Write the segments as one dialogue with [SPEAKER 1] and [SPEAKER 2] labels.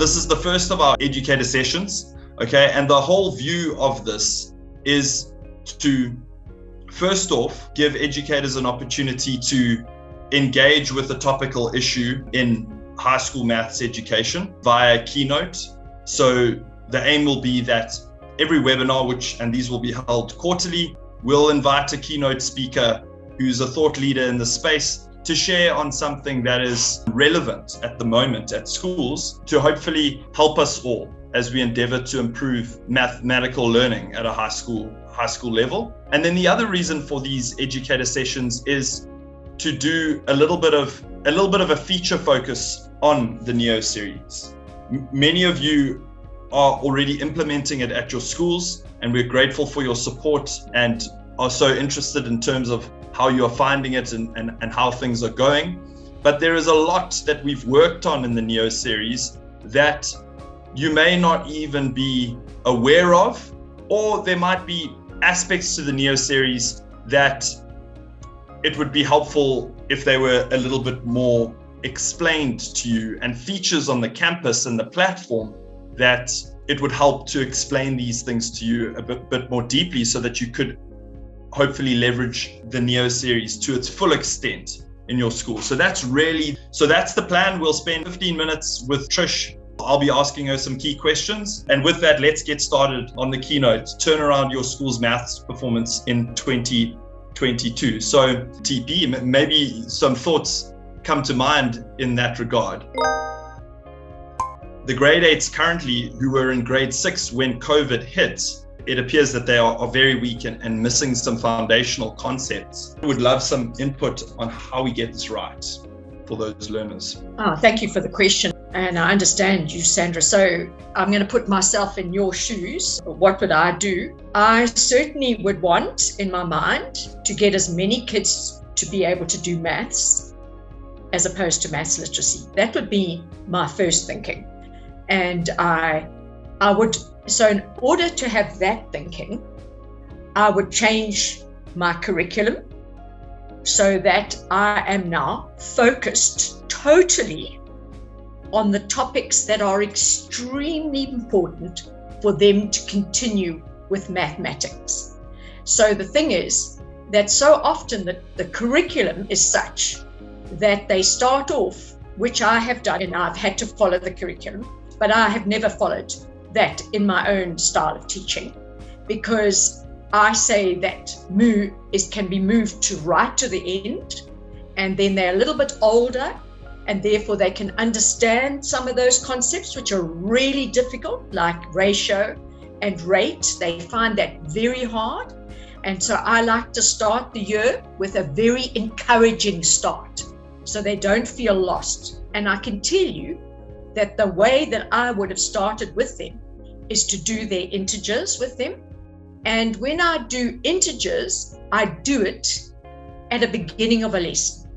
[SPEAKER 1] This is the first of our educator sessions, okay? And the whole view of this is to, first off, give educators an opportunity to engage with a topical issue in high school maths education via keynote. So the aim will be that every webinar, and these will be held quarterly, we'll invite a keynote speaker who's a thought leader in the space to share on something that is relevant at the moment at schools to hopefully help us all as we endeavor to improve mathematical learning at a high school level. And then the other reason for these educator sessions is to do a little bit of a feature focus on the NEO series. Many of you are already implementing it at your schools, and we're grateful for your support and are so interested in terms of how you are finding it and how things are going. But there is a lot that we've worked on in the NEO series that you may not even be aware of, or there might be aspects to the NEO series that it would be helpful if they were a little bit more explained to you, and features on the campus and the platform that it would help to explain these things to you a bit more deeply so that you could hopefully leverage the NEO series to its full extent in your school. So that's the plan. We'll spend 15 minutes with Trish. I'll be asking her some key questions. And with that, let's get started on the keynote, turn around your school's maths performance in 2022. So TP, maybe some thoughts come to mind in that regard. The grade 8s currently who were in grade 6 when COVID hit, it appears that they are very weak and missing some foundational concepts. I would love some input on how we get this right for those learners.
[SPEAKER 2] Thank you for the question. And I understand you, Sandra. So I'm going to put myself in your shoes. What would I do? I certainly would want, in my mind, to get as many kids to be able to do maths as opposed to maths literacy. That would be my first thinking. And I would, so in order to have that thinking, I would change my curriculum so that I am now focused totally on the topics that are extremely important for them to continue with mathematics. So the thing is that so often the curriculum is such that they start off, which I have done, and I've had to follow the curriculum, but I have never followed that in my own style of teaching, because I say that can be moved to right to the end, and then they're a little bit older, and therefore they can understand some of those concepts which are really difficult, like ratio and rate. They find that very hard. And so I like to start the year with a very encouraging start so they don't feel lost. And I can tell you that the way that I would have started with them is to do their integers with them. And when I do integers, I do it at the beginning of a lesson.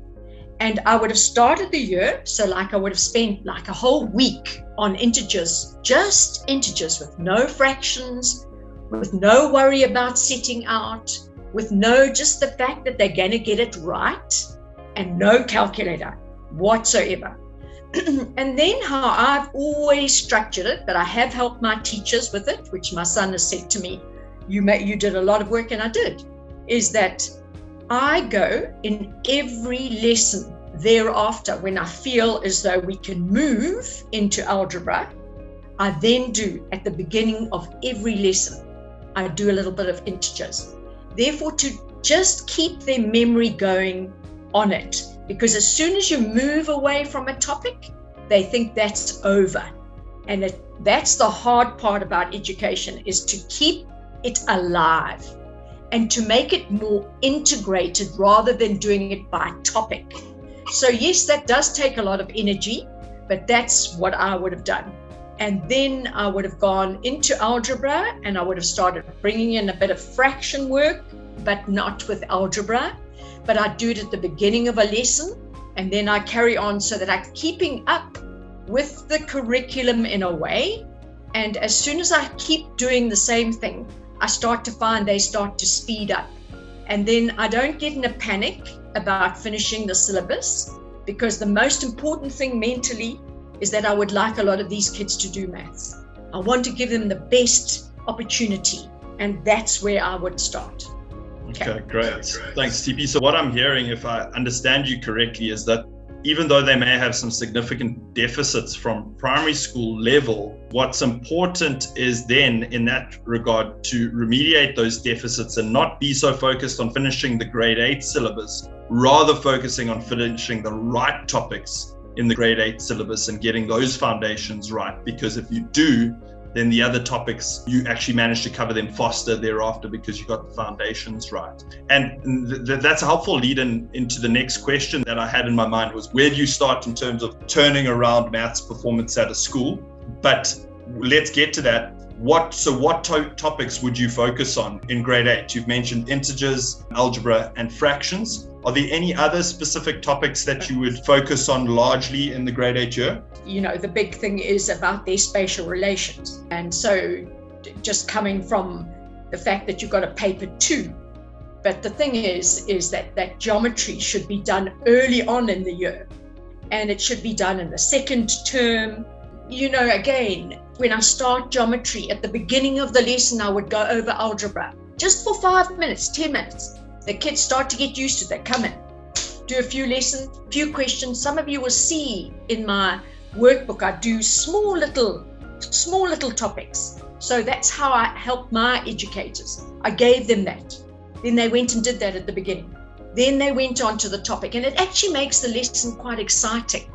[SPEAKER 2] And I would have started the year, so like I would have spent like a whole week on integers, just integers with no fractions, with no worry about setting out, with just the fact that they're going to get it right, and no calculator whatsoever. And then how I've always structured it, but I have helped my teachers with it, which my son has said to me, you did a lot of work, and I did, is that I go in every lesson thereafter when I feel as though we can move into algebra. I then do at the beginning of every lesson, I do a little bit of integers. Therefore, to just keep their memory going on it, because as soon as you move away from a topic, they think that's over. And that's the hard part about education, is to keep it alive and to make it more integrated rather than doing it by topic. So yes, that does take a lot of energy, but that's what I would have done. And then I would have gone into algebra, and I would have started bringing in a bit of fraction work, but not with algebra. But I do it at the beginning of a lesson, and then I carry on so that I'm keeping up with the curriculum in a way. And as soon as I keep doing the same thing, I start to find they start to speed up. And then I don't get in a panic about finishing the syllabus, because the most important thing mentally is that I would like a lot of these kids to do maths. I want to give them the best opportunity, and that's where I would start.
[SPEAKER 1] Okay, great. Thanks, TP. So what I'm hearing, if I understand you correctly, is that even though they may have some significant deficits from primary school level, what's important is then in that regard to remediate those deficits and not be so focused on finishing the grade 8 syllabus, rather focusing on finishing the right topics in the grade 8 syllabus and getting those foundations right. Because if you do, then the other topics, you actually manage to cover them faster thereafter because you got the foundations right. And that's a helpful lead into the next question that I had in my mind was, where do you start in terms of turning around maths performance at a school? But let's get to that. What topics would you focus on in grade 8? You've mentioned integers, algebra, and fractions. Are there any other specific topics that you would focus on largely in the grade 8 year?
[SPEAKER 2] You know, the big thing is about their spatial relations. And so just coming from the fact that you've got a paper 2, but the thing is that geometry should be done early on in the year, and it should be done in the second term. You know, again, when I start geometry at the beginning of the lesson, I would go over algebra just for 5 minutes, 10 minutes. The kids start to get used to that. Come in, do a few lessons, few questions. Some of you will see in my workbook, I do small little topics. So that's how I help my educators. I gave them that. Then they went and did that at the beginning. Then they went on to the topic, and it actually makes the lesson quite exciting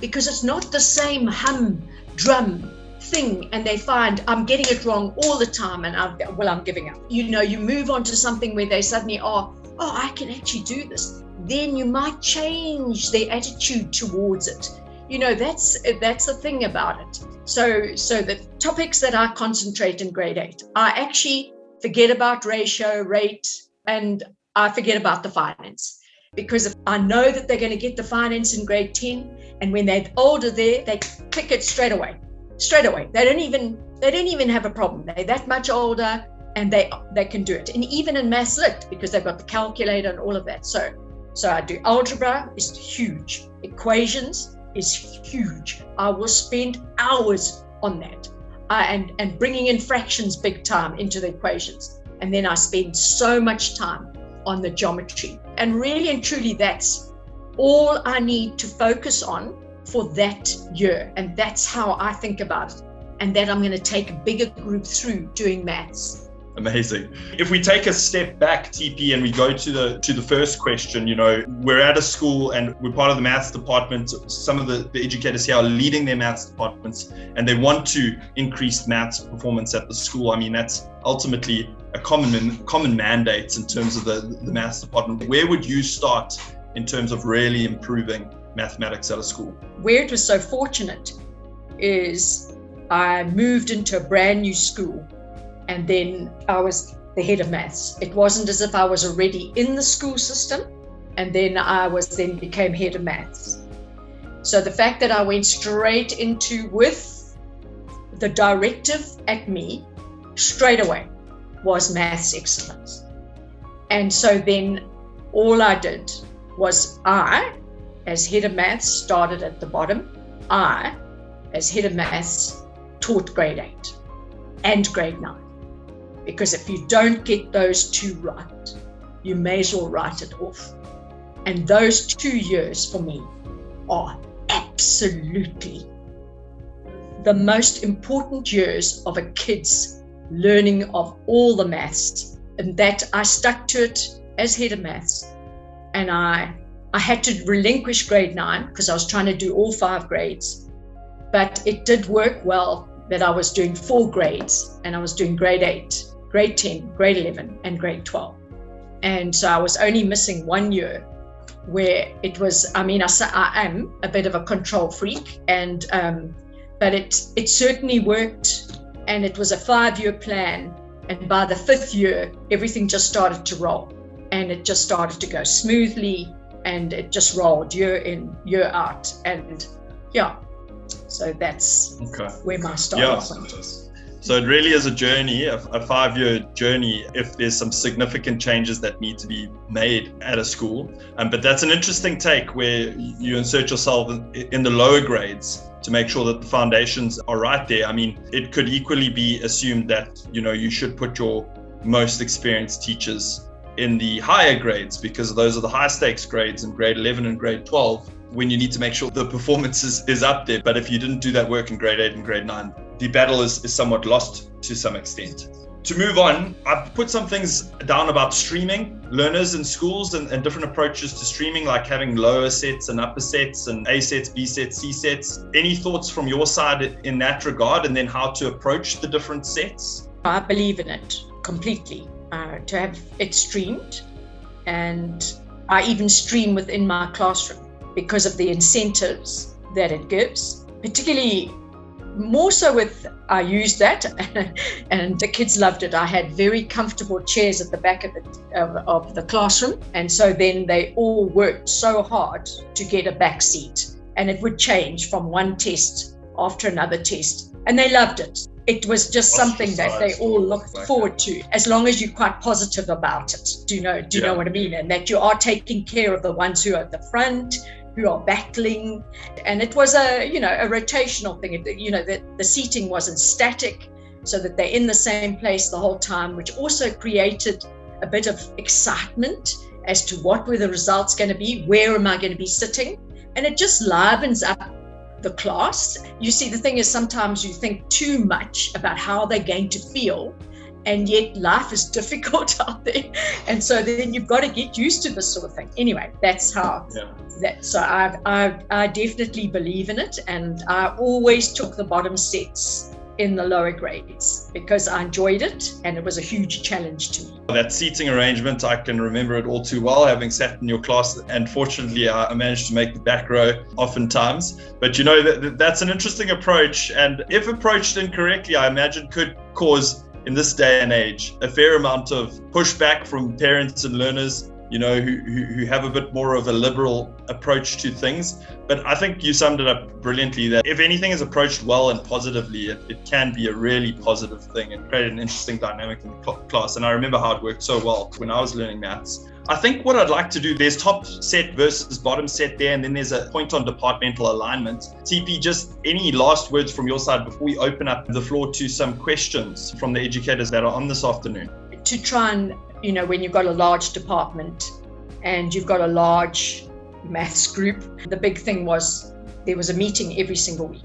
[SPEAKER 2] because it's not the same humdrum thing, and they find I'm getting it wrong all the time, and I'm giving up. You know, you move on to something where they suddenly are, oh, I can actually do this. Then you might change their attitude towards it. You know, that's the thing about it. So the topics that I concentrate in grade 8, I actually forget about ratio, rate, and I forget about the finance. Because if I know that they're going to get the finance in grade 10, and when they're older there, they click it straight away. They don't even have a problem. They're that much older, and they can do it. And even in Maths Lit, because they've got the calculator and all of that. So I do algebra is huge. Equations is huge. I will spend hours on that. And bringing in fractions big time into the equations. And then I spend so much time on the geometry. And really and truly, that's all I need to focus on for that year. And that's how I think about it. And that I'm going to take a bigger group through doing maths.
[SPEAKER 1] Amazing. If we take a step back, TP, and we go to the first question, you know, we're at a school and we're part of the maths department. Some of the educators here are leading their maths departments, and they want to increase maths performance at the school. I mean, that's ultimately a common mandate in terms of the maths department. Where would you start in terms of really improving mathematics at a school? Where
[SPEAKER 2] it was so fortunate is I moved into a brand new school, and then I was the head of maths. It wasn't as if I was already in the school system, and then I became head of maths. So the fact that I went straight into with the directive at me straight away was maths excellence. And so then all I did was I, as head of maths, started at the bottom. I, as head of maths, taught grade 8 and grade 9. Because if you don't get those 2 right, you may as well write it off. And those 2 years for me are absolutely the most important years of a kid's learning of all the maths. And that I stuck to it as head of maths. And I had to relinquish grade 9 because I was trying to do all 5 grades. But it did work well that I was doing 4 grades, and I was doing grade 8, grade 10, grade 11, and grade 12. And so I was only missing 1 year where it was, I mean, I am a bit of a control freak, and but it certainly worked, and it was a 5-year plan. And by the 5th year, everything just started to roll, and it just started to go smoothly, and it just rolled year in, year out. And yeah, so that's where my starting point is.
[SPEAKER 1] So it really is a journey, a 5-year journey, if there's some significant changes that need to be made at a school. But that's an interesting take where you insert yourself in the lower grades to make sure that the foundations are right there. I mean, it could equally be assumed that, you should put your most experienced teachers in the higher grades, because those are the high stakes grades in grade 11 and grade 12, when you need to make sure the performance is up there. But if you didn't do that work in grade 8 and grade 9, the battle is somewhat lost to some extent. To move on, I've put some things down about streaming learners in schools and different approaches to streaming, like having lower sets and upper sets and A sets, B sets, C sets. Any thoughts from your side in that regard, and then how to approach the different sets?
[SPEAKER 2] I believe in it completely, to have it streamed. And I even stream within my classroom because of the incentives that it gives, particularly more so with, I used that and the kids loved it. I had very comfortable chairs at the back of the classroom. And so then they all worked so hard to get a back seat, and it would change from one test after another test. And they loved it. It was just something that they all looked forward to, as long as you're quite positive about it. Do you know what I mean? And that you are taking care of the ones who are at the front, who are battling. And it was a rotational thing. The seating wasn't static, so that they're in the same place the whole time, which also created a bit of excitement as to what were the results going to be, where am I going to be sitting? And it just livens up the class. You see, the thing is, sometimes you think too much about how they're going to feel, and yet life is difficult out there. And so then you've got to get used to this sort of thing. Anyway, that's how so I definitely believe in it. And I always took the bottom sets in the lower grades because I enjoyed it, and it was a huge challenge to me.
[SPEAKER 1] That seating arrangement, I can remember it all too well, having sat in your class, and fortunately I managed to make the back row oftentimes. But that's an interesting approach, and if approached incorrectly, I imagine could cause, in this day and age, a fair amount of pushback from parents and learners, who have a bit more of a liberal approach to things. But I think you summed it up brilliantly, that if anything is approached well and positively, it can be a really positive thing and create an interesting dynamic in the class. And I remember how it worked so well when I was learning maths. I think what I'd like to do, there's top set versus bottom set there, and then there's a point on departmental alignment. TP, just any last words from your side before we open up the floor to some questions from the educators that are on this afternoon?
[SPEAKER 2] To try and, when you've got a large department and you've got a large maths group, the big thing was there was a meeting every single week,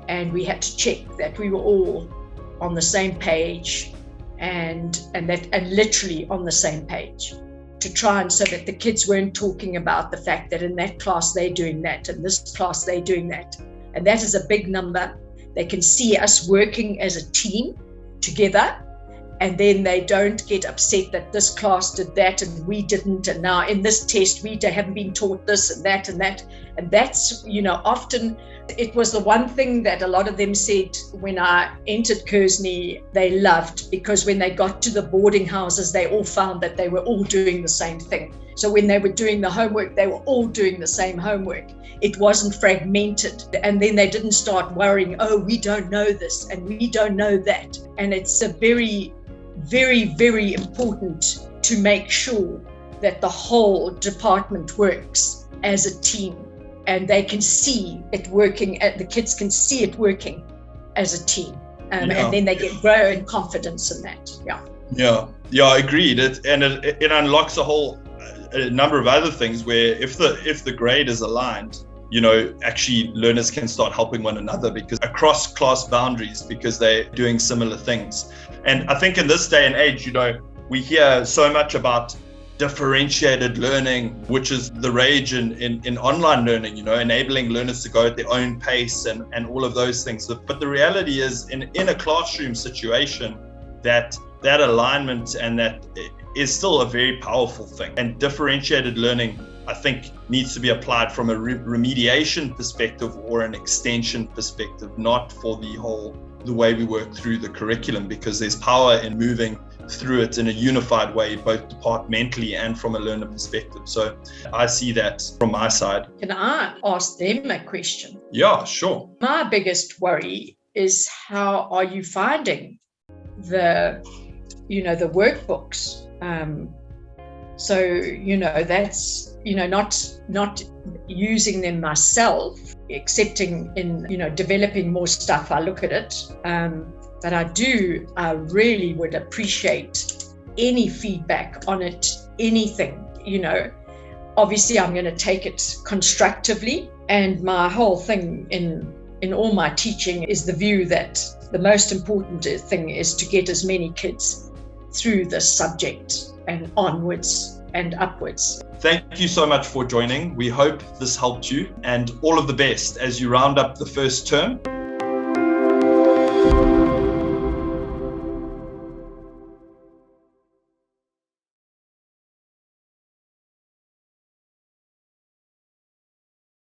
[SPEAKER 2] and we had to check that we were all on the same page and literally on the same page, to try and so that the kids weren't talking about the fact that in that class they're doing that and this class they're doing that. And that is a big number. They can see us working as a team together, and then they don't get upset that this class did that and we didn't, and now in this test we haven't been taught this and that and that. And that's, often it was the one thing that a lot of them said when I entered Kearsney they loved, because when they got to the boarding houses they all found that they were all doing the same thing. So when they were doing the homework, they were all doing the same homework. It wasn't fragmented. And then they didn't start worrying, oh, we don't know this and we don't know that. And it's a very, very, very important to make sure that the whole department works as a team, and they can see it working, the kids can see it working as a team. And then they grow in confidence in that. Yeah, agreed. It unlocks a number of other things where if the grade is aligned, actually learners can start helping one another because across class boundaries, because they're doing similar things. And I think in this day and age, we hear so much about differentiated learning, which is the rage in online learning, enabling learners to go at their own pace and all of those things. But the reality is in a classroom situation, that alignment and that is still a very powerful thing. And differentiated learning, I think, needs to be applied from a remediation perspective or an extension perspective, not for the way we work through the curriculum, because there's power in moving through it in a unified way, both departmentally and from a learner perspective. So I see that from my side. Can I ask them a question?
[SPEAKER 1] Yeah, sure.
[SPEAKER 2] My biggest worry is, how are you finding the workbooks? So, that's, not using them myself, excepting in, developing more stuff, I look at it. But I really would appreciate any feedback on it, anything, Obviously, I'm going to take it constructively. And my whole thing in all my teaching is the view that the most important thing is to get as many kids through this subject and onwards and upwards.
[SPEAKER 1] Thank you so much for joining. We hope this helped you, and all of the best as you round up the first term.